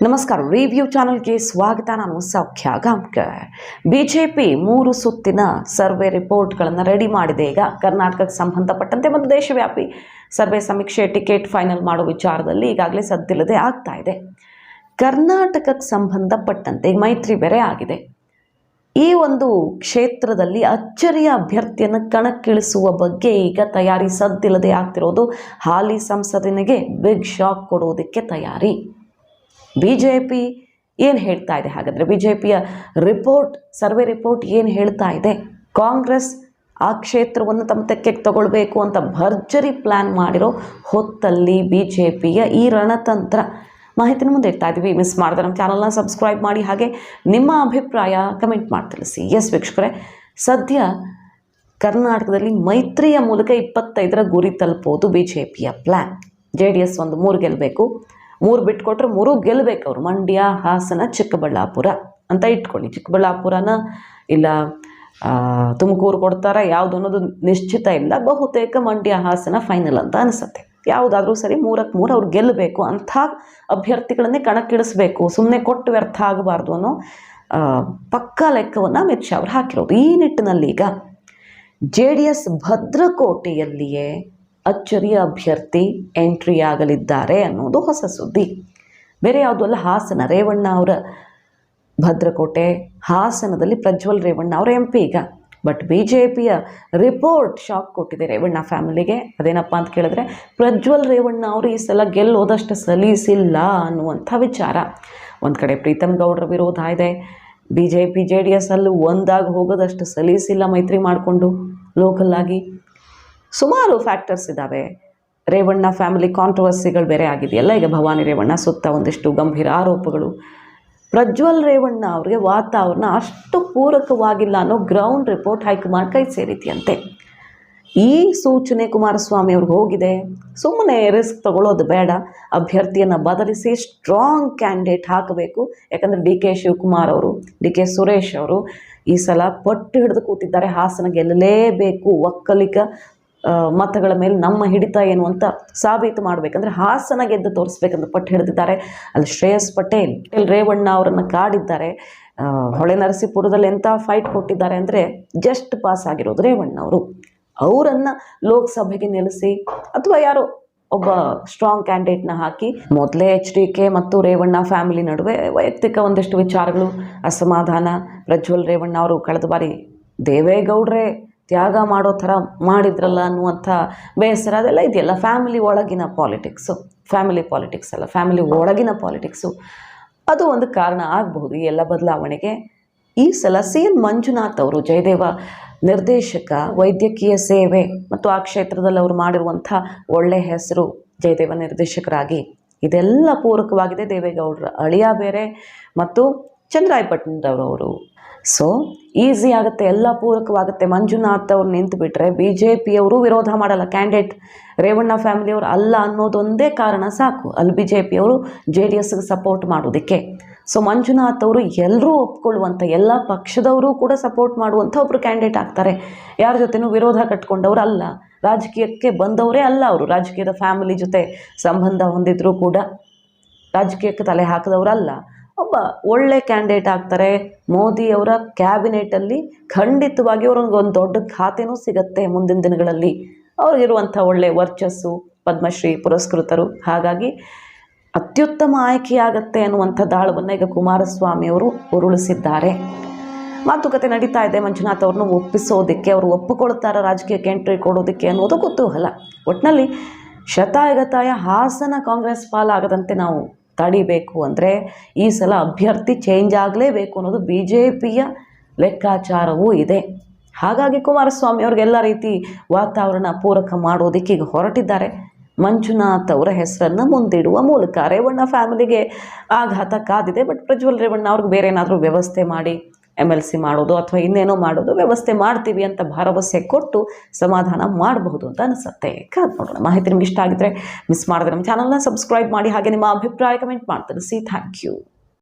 ನಮಸ್ಕಾರ. ರಿವ್ಯೂ ಚಾನಲ್ಗೆ ಸ್ವಾಗತ. ನಾನು ಸೌಖ್ಯ ಗಾಂವ್ಕರ್. ಬಿಜೆಪಿ 3 ಸುತ್ತಿನ ಸರ್ವೆ ರಿಪೋರ್ಟ್ಗಳನ್ನು ರೆಡಿ ಮಾಡಿದೆ. ಈಗ ಕರ್ನಾಟಕಕ್ಕೆ ಸಂಬಂಧಪಟ್ಟಂತೆ ಮತ್ತು ದೇಶವ್ಯಾಪಿ ಸರ್ವೆ ಸಮೀಕ್ಷೆ ಟಿಕೆಟ್ ಫೈನಲ್ ಮಾಡೋ ವಿಚಾರದಲ್ಲಿ ಈಗಾಗಲೇ ಸದ್ದಿಲ್ಲದೆ ಆಗ್ತಾ ಇದೆ. ಕರ್ನಾಟಕಕ್ಕೆ ಸಂಬಂಧಪಟ್ಟಂತೆ ಈಗ ಮೈತ್ರಿ ಬೇರೆ ಆಗಿದೆ. ಈ ಒಂದು ಕ್ಷೇತ್ರದಲ್ಲಿ ಅಚ್ಚರಿಯ ಅಭ್ಯರ್ಥಿಯನ್ನು ಕಣಕ್ಕಿಳಿಸುವ ಬಗ್ಗೆ ಈಗ ತಯಾರಿ ಸದ್ದಿಲ್ಲದೆ ಆಗ್ತಿರೋದು. ಹಾಲಿ ಸಂಸದನಿಗೆ ಬಿಗ್ ಶಾಕ್ ಕೊಡೋದಕ್ಕೆ ತಯಾರಿ. ಬಿಜೆಪಿ ಏನು ಹೇಳ್ತಾ ಇದೆ? ಹಾಗಾದರೆ ಬಿಜೆಪಿಯ ಸರ್ವೆ ರಿಪೋರ್ಟ್ ಏನು ಹೇಳ್ತಾ ಇದೆ? ಕಾಂಗ್ರೆಸ್ ಆ ಕ್ಷೇತ್ರವನ್ನು ತಮ್ಮ ತೆಕ್ಕೆಗೆ ತಗೊಳ್ಬೇಕು ಅಂತ ಭರ್ಜರಿ ಪ್ಲ್ಯಾನ್ ಮಾಡಿರೋ ಹೊತ್ತಲ್ಲಿ ಬಿಜೆಪಿಯ ಈ ರಣತಂತ್ರ ಮಾಹಿತಿನ ಮುಂದೆ ಇಡ್ತಾ ಇದ್ದೀವಿ. ಮಿಸ್ ಮಾಡಿದ್ರೆ ನಮ್ಮ ಚಾನಲ್ನ ಸಬ್ಸ್ಕ್ರೈಬ್ ಮಾಡಿ, ಹಾಗೆ ನಿಮ್ಮ ಅಭಿಪ್ರಾಯ ಕಮೆಂಟ್ ಮಾಡಿ ತಿಳಿಸಿ. ಎಸ್ ವೀಕ್ಷಕರೇ, ಸದ್ಯ ಕರ್ನಾಟಕದಲ್ಲಿ ಮೈತ್ರಿಯ ಮೂಲಕ 25ರ ಗುರಿ ತಲುಪೋದು ಬಿಜೆಪಿಯ ಪ್ಲ್ಯಾನ್. JDS ಒಂದು 3 ಗೆಲ್ಲಬೇಕು, 3 ಬಿಟ್ಕೊಟ್ರೆ 3 ಗೆಲ್ಲಬೇಕು ಅವರು. ಮಂಡ್ಯ, ಹಾಸನ, ಚಿಕ್ಕಬಳ್ಳಾಪುರ ಅಂತ ಇಟ್ಕೊಳ್ಳಿ. ಚಿಕ್ಕಬಳ್ಳಾಪುರನ ಇಲ್ಲ ತುಮಕೂರು ಕೊಡ್ತಾರೆ, ಯಾವುದು ಅನ್ನೋದು ನಿಶ್ಚಿತ ಇಲ್ಲ. ಬಹುತೇಕ ಮಂಡ್ಯ, ಹಾಸನ ಫೈನಲ್ ಅಂತ ಅನಿಸುತ್ತೆ. ಯಾವುದಾದ್ರೂ ಸರಿ 3ಕ್ಕೆ 3 ಅವ್ರು ಗೆಲ್ಲಬೇಕು. ಅಂಥ ಅಭ್ಯರ್ಥಿಗಳನ್ನೇ ಕಣಕ್ಕಿಳಿಸ್ಬೇಕು, ಸುಮ್ಮನೆ ಕೊಟ್ಟು ವ್ಯರ್ಥ ಆಗಬಾರ್ದು ಅನ್ನೋ ಪಕ್ಕಾ ಲೆಕ್ಕವನ್ನು ಅಮಿತ್ ಶಾ ಅವರು ಹಾಕಿರೋದು. ಈ ನಿಟ್ಟಿನಲ್ಲಿ ಈಗ JDS ಭದ್ರಕೋಟೆಯಲ್ಲಿಯೇ ಅಚ್ಚರಿಯ ಅಭ್ಯರ್ಥಿ ಎಂಟ್ರಿ ಆಗಲಿದ್ದಾರೆ ಅನ್ನೋದು ಹೊಸ ಸುದ್ದಿ. ಬೇರೆ ಯಾವುದೂ ಅಲ್ಲ, ಹಾಸನ. ರೇವಣ್ಣ ಅವರ ಭದ್ರಕೋಟೆ ಹಾಸನದಲ್ಲಿ ಪ್ರಜ್ವಲ್ ರೇವಣ್ಣ ಅವರ MP ಈಗ. ಬಟ್ BJPಯ ರಿಪೋರ್ಟ್ ಶಾಕ್ ಕೊಟ್ಟಿದೆ ರೇವಣ್ಣ ಫ್ಯಾಮಿಲಿಗೆ. ಅದೇನಪ್ಪ ಅಂತ ಕೇಳಿದ್ರೆ, ಪ್ರಜ್ವಲ್ ರೇವಣ್ಣ ಅವರು ಈ ಸಲ ಗೆಲ್ಲೋದಷ್ಟು ಸಲೀಸಿಲ್ಲ ಅನ್ನುವಂಥ ವಿಚಾರ. ಒಂದು ಕಡೆ ಪ್ರೀತಮ್ ಗೌಡ್ರ ವಿರೋಧ ಇದೆ, BJP JDS ಅಲ್ಲೂ ಒಂದಾಗಿ ಹೋಗೋದಷ್ಟು ಸಲೀಸಿಲ್ಲ ಮೈತ್ರಿ ಮಾಡಿಕೊಂಡು ಲೋಕಲ್ಲಾಗಿ. ಸುಮಾರು ಫ್ಯಾಕ್ಟರ್ಸ್ ಇದ್ದಾವೆ. ರೇವಣ್ಣ ಫ್ಯಾಮಿಲಿ ಕಾಂಟ್ರವರ್ಸಿಗಳು ಬೇರೆ ಆಗಿದೆಯಲ್ಲ ಈಗ. ಭವಾನಿ ರೇವಣ್ಣ ಸುತ್ತ ಒಂದಿಷ್ಟು ಗಂಭೀರ ಆರೋಪಗಳು. ಪ್ರಜ್ವಲ್ ರೇವಣ್ಣ ಅವರಿಗೆ ವಾತಾವರಣ ಅಷ್ಟು ಪೂರಕವಾಗಿಲ್ಲ ಅನ್ನೋ ಗ್ರೌಂಡ್ ರಿಪೋರ್ಟ್ ಹೈಕಮಾಂಡ್ ಕೈ ಸೇರಿದೆಯಂತೆ. ಈ ಸೂಚನೆ ಕುಮಾರಸ್ವಾಮಿ ಅವ್ರಿಗೆ ಹೋಗಿದೆ. ಸುಮ್ಮನೆ ರಿಸ್ಕ್ ತಗೊಳ್ಳೋದು ಬೇಡ, ಅಭ್ಯರ್ಥಿಯನ್ನು ಬದಲಿಸಿ ಸ್ಟ್ರಾಂಗ್ ಕ್ಯಾಂಡಿಡೇಟ್ ಹಾಕಬೇಕು. ಯಾಕಂದರೆ DK ಶಿವಕುಮಾರ್ ಅವರು, DK ಸುರೇಶ್ ಅವರು ಈ ಸಲ ಪಟ್ಟು ಹಿಡಿದು ಕೂತಿದ್ದಾರೆ. ಹಾಸನ ಗೆಲ್ಲಲೇಬೇಕು, ಒಕ್ಕಲಿಗ ಮತಗಳ ಮೇಲೆ ನಮ್ಮ ಹಿಡಿತ ಏನು ಅಂತ ಸಾಬೀತು ಮಾಡಬೇಕಂದ್ರೆ ಹಾಸನ ಗೆದ್ದು ತೋರಿಸ್ಬೇಕಂತ ಪಟ್ಟು ಹಿಡಿದಿದ್ದಾರೆ. ಅಲ್ಲಿ ಶ್ರೇಯಸ್ ಪಟೇಲ್ ರೇವಣ್ಣ ಅವರನ್ನು ಕಾಡಿದ್ದಾರೆ. ಹೊಳೆ ನರಸೀಪುರದಲ್ಲಿ ಎಂಥ ಫೈಟ್ ಕೊಟ್ಟಿದ್ದಾರೆ ಅಂದರೆ ಜಸ್ಟ್ ಪಾಸ್ ಆಗಿರೋದು ರೇವಣ್ಣ ಅವರು. ಅವರನ್ನು ಲೋಕಸಭೆಗೆ ನಿಲ್ಲಿಸಿ ಅಥವಾ ಯಾರೋ ಒಬ್ಬ ಸ್ಟ್ರಾಂಗ್ ಕ್ಯಾಂಡಿಡೇಟ್ನ ಹಾಕಿ, ಮೊದಲೇ HDK ಮತ್ತು ರೇವಣ್ಣ ಫ್ಯಾಮಿಲಿ ನಡುವೆ ವೈಯಕ್ತಿಕ ಒಂದಿಷ್ಟು ವಿಚಾರಗಳು, ಅಸಮಾಧಾನ. ಪ್ರಜ್ವಲ್ ರೇವಣ್ಣ ಅವರು ಕಳೆದ ಬಾರಿ ದೇವೇಗೌಡ್ರೆ ತ್ಯಾಗ ಮಾಡೋ ಥರ ಮಾಡಿದ್ರಲ್ಲ ಅನ್ನುವಂಥ ಬೇಸರ ಅದೆಲ್ಲ ಇದೆಯಲ್ಲ. ಫ್ಯಾಮಿಲಿ ಒಳಗಿನ ಪಾಲಿಟಿಕ್ಸು, ಫ್ಯಾಮಿಲಿ ಪಾಲಿಟಿಕ್ಸ್ ಅಲ್ಲ, ಫ್ಯಾಮಿಲಿ ಒಳಗಿನ ಪಾಲಿಟಿಕ್ಸು, ಅದು ಒಂದು ಕಾರಣ ಆಗಬಹುದು ಈ ಎಲ್ಲ ಬದಲಾವಣೆಗೆ. ಈ ಸಲ CN ಮಂಜುನಾಥ್ ಅವರು, ಜಯದೇವ ನಿರ್ದೇಶಕ, ವೈದ್ಯಕೀಯ ಸೇವೆ ಮತ್ತು ಆ ಕ್ಷೇತ್ರದಲ್ಲಿ ಅವರು ಮಾಡಿರುವಂಥ ಒಳ್ಳೆಯ ಹೆಸರು ಜಯದೇವ ನಿರ್ದೇಶಕರಾಗಿ, ಇದೆಲ್ಲ ಪೂರಕವಾಗಿದೆ. ದೇವೇಗೌಡರ ಅಳಿಯ ಬೇರೆ ಮತ್ತು ಚಂದ್ರಾಯಪಟ್ಟಣದವರು. ಸೊ ಈಸಿ ಆಗುತ್ತೆ, ಎಲ್ಲ ಪೂರಕವಾಗುತ್ತೆ. ಮಂಜುನಾಥ್ ಅವ್ರು ನಿಂತು ಬಿಟ್ಟರೆ BJPಯವರು ವಿರೋಧ ಮಾಡಲ್ಲ. ಕ್ಯಾಂಡಿಡೇಟ್ ರೇವಣ್ಣ ಫ್ಯಾಮಿಲಿಯವರು ಅಲ್ಲ ಅನ್ನೋದೊಂದೇ ಕಾರಣ ಸಾಕು ಅಲ್ಲಿ BJPಯವರು JDSಗೆ ಸಪೋರ್ಟ್ ಮಾಡೋದಕ್ಕೆ. ಸೊ ಮಂಜುನಾಥ್ ಅವರು ಎಲ್ಲರೂ ಒಪ್ಕೊಳ್ಳುವಂಥ, ಎಲ್ಲ ಪಕ್ಷದವರು ಕೂಡ ಸಪೋರ್ಟ್ ಮಾಡುವಂಥ ಒಬ್ಬರು ಕ್ಯಾಂಡಿಡೇಟ್ ಆಗ್ತಾರೆ. ಯಾರ ಜೊತೆನೂ ವಿರೋಧ ಕಟ್ಕೊಂಡವರು ಅಲ್ಲ, ರಾಜಕೀಯಕ್ಕೆ ಬಂದವರೇ ಅಲ್ಲ ಅವರು. ರಾಜಕೀಯದ ಫ್ಯಾಮಿಲಿ ಜೊತೆ ಸಂಬಂಧ ಹೊಂದಿದ್ರೂ ಕೂಡ ರಾಜಕೀಯಕ್ಕೆ ತಲೆ ಹಾಕಿದವರಲ್ಲ. ಒಬ್ಬ ಒಳ್ಳೆ ಕ್ಯಾಂಡಿಡೇಟ್ ಆಗ್ತಾರೆ. ಮೋದಿಯವರ ಕ್ಯಾಬಿನೆಟಲ್ಲಿ ಖಂಡಿತವಾಗಿ ಅವ್ರಿಗೆ ಒಂದು ದೊಡ್ಡ ಖಾತೆನೂ ಸಿಗುತ್ತೆ ಮುಂದಿನ ದಿನಗಳಲ್ಲಿ. ಅವ್ರಿಗಿರುವಂಥ ಒಳ್ಳೆ ವರ್ಚಸ್ಸು, ಪದ್ಮಶ್ರೀ ಪುರಸ್ಕೃತರು. ಹಾಗಾಗಿ ಅತ್ಯುತ್ತಮ ಆಯ್ಕೆಯಾಗತ್ತೆ ಅನ್ನುವಂಥ ದಾಳವನ್ನು ಈಗ ಕುಮಾರಸ್ವಾಮಿ ಅವರು ಉರುಳಿಸಿದ್ದಾರೆ. ಮಾತುಕತೆ ನಡೀತಾ ಇದೆ ಮಂಜುನಾಥ್ ಅವ್ರನ್ನ ಒಪ್ಪಿಸೋದಕ್ಕೆ. ಅವರು ಒಪ್ಪಿಕೊಳ್ತಾರೆ ರಾಜಕೀಯಕ್ಕೆ ಎಂಟ್ರಿ ಕೊಡೋದಕ್ಕೆ ಅನ್ನೋದು ಕುತೂಹಲ. ಒಟ್ಟಿನಲ್ಲಿ ಶತಾಯಗತಾಯ ಹಾಸನ ಕಾಂಗ್ರೆಸ್ ಪಾಲಾಗದಂತೆ ನಾವು ತಡಿಬೇಕು ಅಂದರೆ ಈ ಸಲ ಅಭ್ಯರ್ಥಿ ಚೇಂಜ್ ಆಗಲೇಬೇಕು ಅನ್ನೋದು BJPಯ ಲೆಕ್ಕಾಚಾರವೂ ಇದೆ. ಹಾಗಾಗಿ ಕುಮಾರಸ್ವಾಮಿ ಅವ್ರಿಗೆಲ್ಲ ರೀತಿ ವಾತಾವರಣ ಪೂರಕ ಮಾಡೋದಕ್ಕೆ ಈಗ ಹೊರಟಿದ್ದಾರೆ. ಮಂಜುನಾಥ್ ಅವರ ಹೆಸರನ್ನು ಮುಂದಿಡುವ ಮೂಲಕ ರೇವಣ್ಣ ಫ್ಯಾಮಿಲಿಗೆ ಆಘಾತ ಕಾದಿದೆ. ಬಟ್ ಪ್ರಜ್ವಲ್ ರೇವಣ್ಣ ಅವ್ರಿಗೆ ಬೇರೆ ಏನಾದರೂ ವ್ಯವಸ್ಥೆ ಮಾಡಿ MLC ಮಾಡೋದು ಅಥವಾ ಇನ್ನೇನೋ ಮಾಡೋದು ವ್ಯವಸ್ಥೆ ಮಾಡ್ತೀವಿ ಅಂತ ಭರವಸೆ ಕೊಟ್ಟು ಸಮಾಧಾನ ಮಾಡಬಹುದು ಅಂತ ಅನಿಸುತ್ತೆ. ಕಾದು ನೋಡೋಣ. ಮಾಹಿತಿ ನಿಮ್ಗೆ ಇಷ್ಟ ಆಗಿದ್ರೆ ಮಿಸ್ ಮಾಡಿದ್ರೆ ನಮ್ಮ ಚಾನಲ್ನ ಸಬ್ಸ್ಕ್ರೈಬ್ ಮಾಡಿ, ಹಾಗೆ ನಿಮ್ಮ ಅಭಿಪ್ರಾಯ ಕಮೆಂಟ್ ಮಾಡಿ ತಿಳಿಸಿ. Thank you.